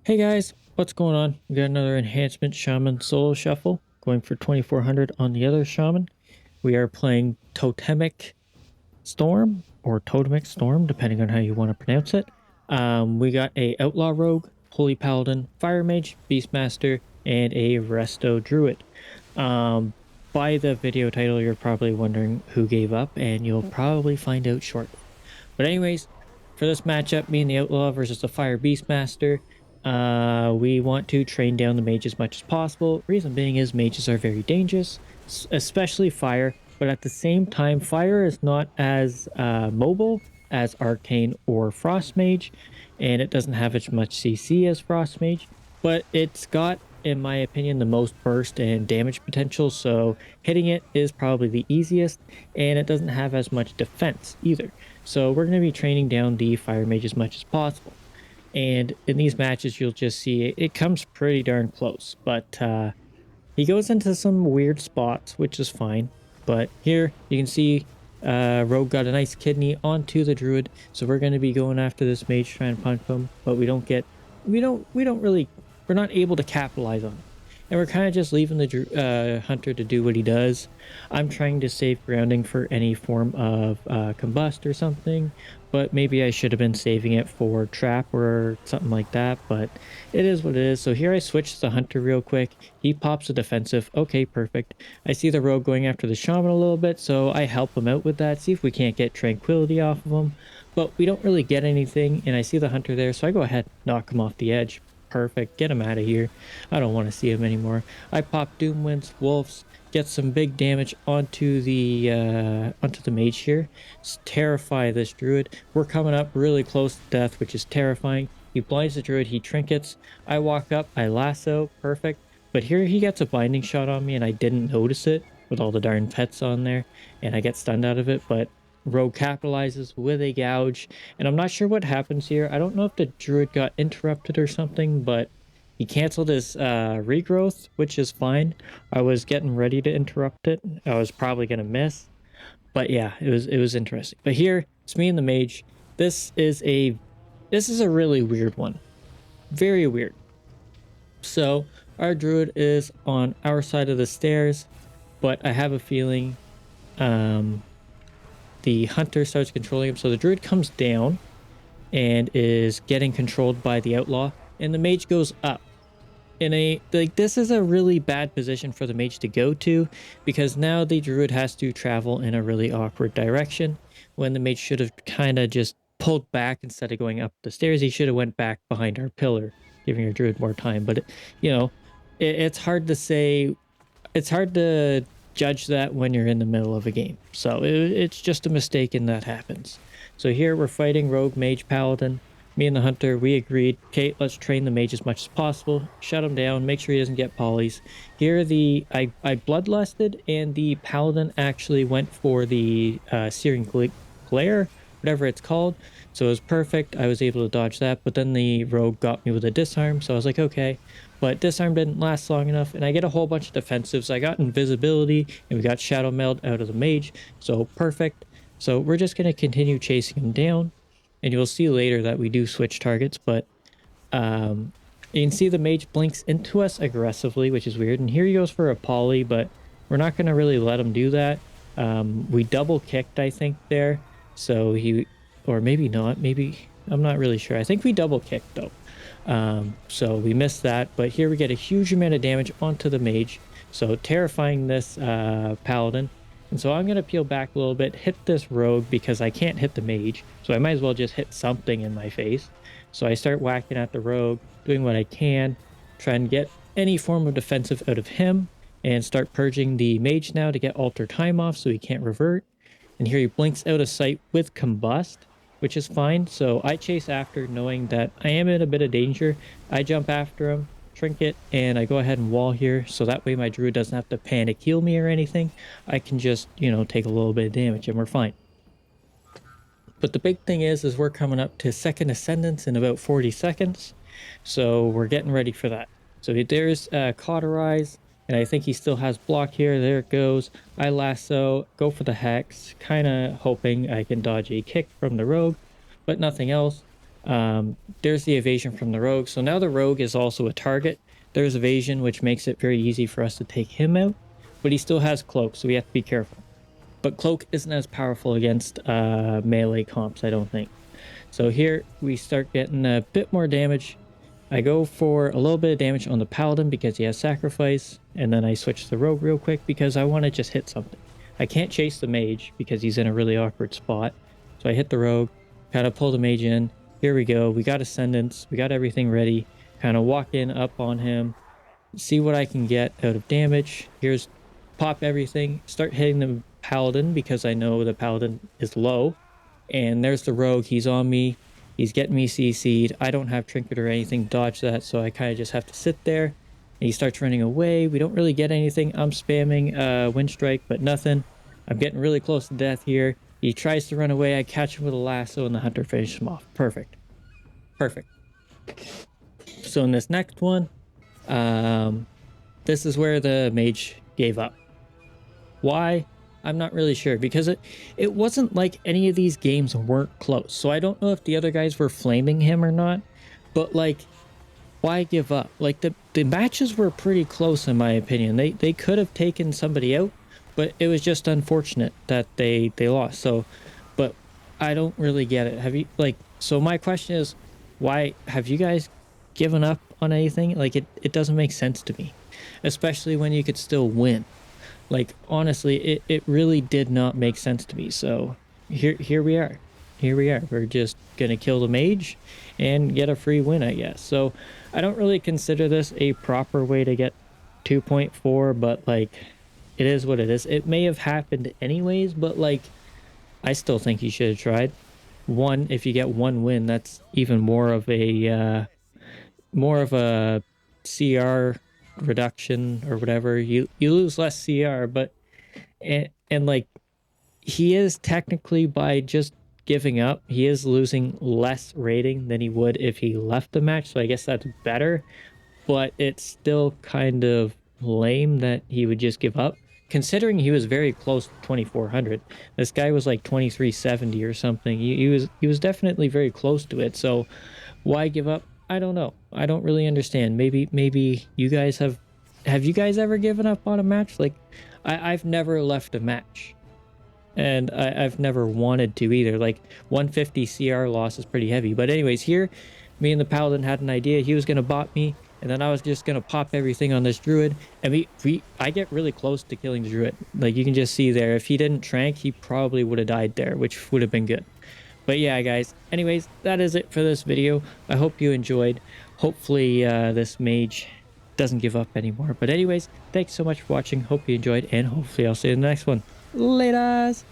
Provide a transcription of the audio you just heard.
Hey guys, what's going on? We got another Enhancement Shaman solo shuffle, going for 2400 on the other Shaman. We are playing Totemic Storm, or Totemic Storm, depending on how you want to pronounce it. We got a Outlaw Rogue, Holy Paladin, Fire Mage, Beastmaster, and a Resto Druid. Um, by the video title, you're probably wondering who gave up, and you'll probably find out shortly. But anyways, for this matchup, me and the Outlaw versus the Fire Beastmaster, we want to train down the mage as much as possible. Reason being is mages are very dangerous, especially fire. But at the same time, fire is not as mobile as Arcane or Frost Mage, and it doesn't have as much CC as Frost Mage. But it's got, in my opinion, the most burst and damage potential. So hitting it is probably the easiest, and it doesn't have as much defense either. So we're going to be training down the Fire Mage as much as possible. And in these matches, you'll just see it comes pretty darn close. But he goes into some weird spots, which is fine. But here you can see Rogue got a nice kidney onto the Druid. So we're going to be going after this mage, trying to punch him. But we don't really, we're not able to capitalize on it. And we're kind of just leaving the hunter to do what he does. I'm trying to save grounding for any form of combust or something, but maybe I should have been saving it for trap or something like that, but it is what it is. So here I switch to the hunter real quick. He pops a defensive. Okay, perfect. I see the rogue going after the shaman a little bit, so I help him out with that, see if we can't get tranquility off of him, but we don't really get anything, and I see the hunter there, so I go ahead, knock him off the edge. Perfect. Get him out of here. I don't want to see him anymore. I pop Doomwinds, Wolves, get some big damage onto the mage here. Terrify this druid. We're coming up really close to death, which is terrifying. He blinds the druid, he trinkets. I walk up, I lasso, perfect. But here he gets a binding shot on me and I didn't notice it with all the darn pets on there, and I get stunned out of it, but Rogue capitalizes with a gouge, and I'm not sure what happens here. I don't know if the druid got interrupted or something, but he canceled his regrowth, which is fine. I was getting ready to interrupt it. I was probably gonna miss, but yeah, it was interesting. But here it's me and the mage. This is a really weird one, very weird. So our druid is on our side of the stairs, but I have a feeling the hunter starts controlling him. So the druid comes down and is getting controlled by the outlaw, and the mage goes up. This is a really bad position for the mage to go to, because now the druid has to travel in a really awkward direction when the mage should have kind of just pulled back. Instead of going up the stairs, he should have went back behind our pillar, giving our druid more time. But it's hard to say. It's hard to judge that when you're in the middle of a game. So it's just a mistake, and that happens. So here we're fighting rogue, mage, paladin. Me and the hunter, we agreed, okay, let's train the mage as much as possible, shut him down, make sure he doesn't get polys. Here I bloodlusted, and the paladin actually went for the searing glare, whatever it's called. So it was perfect. I was able to dodge that, but then the rogue got me with a disarm, so I was like, okay. But disarm didn't last long enough, and I get a whole bunch of defensives. I got invisibility, and we got shadow meld out of the mage, so perfect. So we're just going to continue chasing him down, and you'll see later that we do switch targets, but you can see the mage blinks into us aggressively, which is weird. And here he goes for a poly, but we're not going to really let him do that. We double kicked, I think, there. So or maybe not, maybe, I'm not really sure. I think we double kicked though. So we missed that, but here we get a huge amount of damage onto the mage. So terrifying this paladin. And so I'm going to peel back a little bit, hit this rogue because I can't hit the mage. So I might as well just hit something in my face. So I start whacking at the rogue, doing what I can, try and get any form of defensive out of him, and start purging the mage now to get alter time off so he can't revert. And here he blinks out of sight with combust, which is fine. So I chase after, knowing that I am in a bit of danger. I jump after him, trinket, and I go ahead and wall here, so that way my druid doesn't have to panic heal me or anything. I can just, take a little bit of damage and we're fine. But the big thing is we're coming up to second ascendance in about 40 seconds. So we're getting ready for that. So there's cauterize, and I think he still has block here. There it goes. I lasso, go for the hex, kind of hoping I can dodge a kick from the rogue, but nothing else. There's the evasion from the rogue. So now the rogue is also a target. There's evasion, which makes it very easy for us to take him out, but he still has cloak, so we have to be careful. But cloak isn't as powerful against melee comps, I don't think. So here we start getting a bit more damage. I go for a little bit of damage on the paladin because he has sacrifice, and then I switch to the rogue real quick because I want to just hit something. I can't chase the mage because he's in a really awkward spot. So I hit the rogue, kind of pull the mage in. Here we go. We got ascendance. We got everything ready. Kind of walk in up on him, see what I can get out of damage. Here's pop everything, start hitting the paladin because I know the paladin is low. And there's the rogue. He's on me. He's getting me CC'd. I don't have trinket or anything to dodge that, so I kind of just have to sit there. And he starts running away. We don't really get anything. I'm spamming wind strike, but nothing. I'm getting really close to death here. He tries to run away. I catch him with a lasso, and the hunter finishes him off. Perfect. Perfect. So in this next one, this is where the mage gave up. Why? I'm not really sure, because it wasn't like any of these games weren't close. So I don't know if the other guys were flaming him or not, but like, why give up? Like the matches were pretty close in my opinion. They could have taken somebody out, but it was just unfortunate that they lost. So, but I don't really get it. Have you so my question is, why have you guys given up on anything? Like it doesn't make sense to me, especially when you could still win. Like honestly, it really did not make sense to me. So here we are. Here we are. We're just gonna kill the mage and get a free win, I guess. So I don't really consider this a proper way to get 2.4, but like it is what it is. It may have happened anyways, but like I still think you should have tried. One, if you get one win, that's even more of a CR reduction or whatever. You lose less CR, but and like he is technically, by just giving up, he is losing less rating than he would if he left the match. So I guess that's better, but it's still kind of lame that he would just give up, considering he was very close to 2400. This guy was like 2370 or something. He was definitely very close to it. So why give up? I don't know. I don't really understand. Maybe you guys have you guys ever given up on a match? Like I've never left a match, and I've never wanted to either. Like 150 CR loss is pretty heavy. But anyways, here me and the paladin had an idea. He was gonna bot me, and then I was just gonna pop everything on this druid, and I get really close to killing the druid. Like you can just see there, if he didn't trank, he probably would have died there, which would have been good. But yeah, guys, anyways, that is it for this video. I hope you enjoyed. Hopefully this mage doesn't give up anymore. But anyways, thanks so much for watching. Hope you enjoyed, and hopefully I'll see you in the next one. Laters!